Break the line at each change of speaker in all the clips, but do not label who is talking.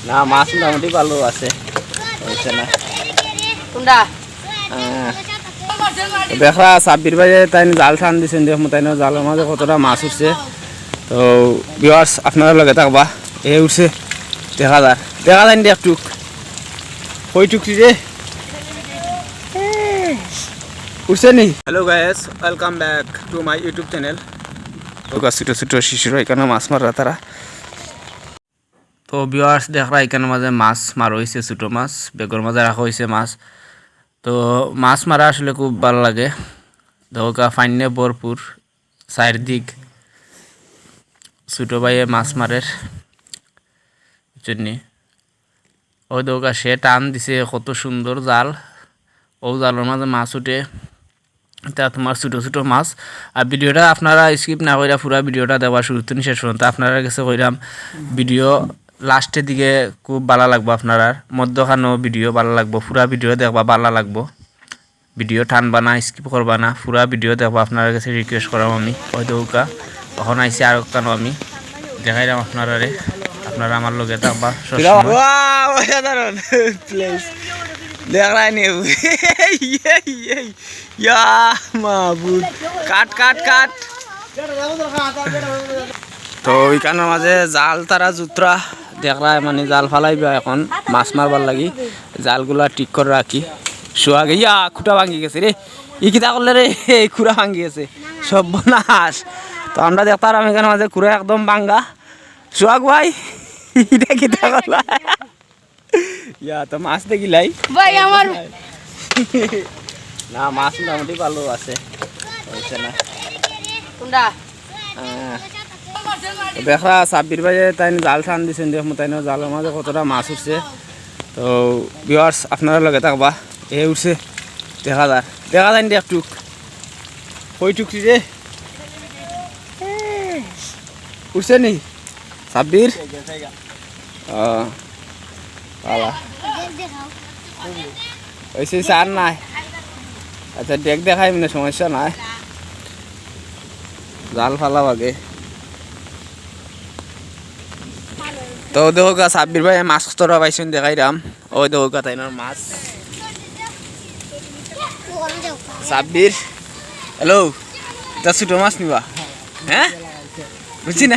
না মাছ মোটামুটি ভালো আছে হয়েছে না দেখা সাব্বির ভাই তাই জাল টান দিচ্ছেন দেখ তাই জালের মাঝে কতটা মাছ উঠছে তো ভিউয়ার্স আপনারা লগে থাকবা এ উঠছে দেখা যায় নি একটুক কই টুকছি রে উঠছে নি। Hello guys, welcome back to my YouTube channel. ছোটো ছোটো শিশুরা এখানে মাছ মারা তারা তো ভিউয়ার্স দেখা এখানে মাঝে মাছ মারা হয়েছে, ছোটো মাছ বেগর মাঝে রাখা হয়েছে মাছ। তো মাছ মারা আসলে খুব ভালো লাগে। দৌকা ফাইনে ভরপুর চারিদিক ছোটো ভাইয়ে মাছ মারের জন্য ওই দৌকা সে টান দিছে কত সুন্দর জাল, ও জালের মাঝে মাছ উঠে তা তোমার ছোটো ছোটো মাছ। আর ভিডিওটা আপনারা স্কিপ না কইরা পুরা ভিডিওটা দেওয়া শুরু থেকে শেষ পর্যন্ত আপনারা কাছে কইরাম ভিডিও লাস্টের দিকে খুব ভালো লাগবো, আপনারা মধ্যখানেও ভিডিও ভালো লাগবো, পুরা ভিডিও দেখবা ভালো লাগবো। ভিডিও টানবা না, স্কিপ করবা না, পুরা ভিডিও দেখবা আপনার কাছে রিকোয়েস্ট করাম আমি। ওই দৌকা এখন আইসি আর কেন আমি দেখাইলাম আপনারা রে, আপনারা আমার লগে থাকবা অসাধারণ প্লেস দেখাই নি কাট কাট কাট। তো ওইখানের মাঝে জাল তারা জুতরা দেখরা মানে জাল ফালাইবা এখন মাছ মারবার লাগি জালগুলা ঠিক করে রাখি। শোয়া গিয়া খুঁটা ভাঙি গেছে রে, ই কিতা করলে রে খুঁড়া ভাঙি গেছে সব নাশ। তো আমরা দেখতাম আমি এখানে মাঝে খুঁড়া একদম ভাঙ্গা। সোহাগ ভাই এটা কিতা করলা ইয়া তো মাছ দেখিলাই ভাই আমার না মাছ মোটামুটি ভালো আছে হয়েছে না। দেখা সাব্বির ভাই তাই জাল টান দিচ্ছেন দেখ তাই জালের মাঝে কতটা মাছ উঠছে। তো ভিউয়ার্স আপনারা লগে থাকবা এ উঠছে দেখা যায় নি একটুক কই টুকছি রে উঠছে নি সাব্বির ওইসে সার নাই। আচ্ছা দেখ দেখাই মানে সমস্যা নাই, জাল ফালাও আগে। তো দেখো সাব্বির ভাই মাছ তোরা পাইছেন দেখাইলাম। ওই দেখো তাই মাছ সাব্বির হ্যালো এটা ছোটো মাছ নিবা হ্যাঁ বুঝছি না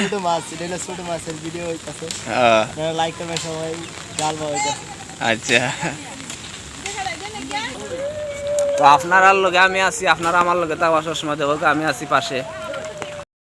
আচ্ছা। তো আপনার লগে আমি আছি, আপনারা আমার লগে থাকবা সবসময় দেখো আমি আছি পাশে।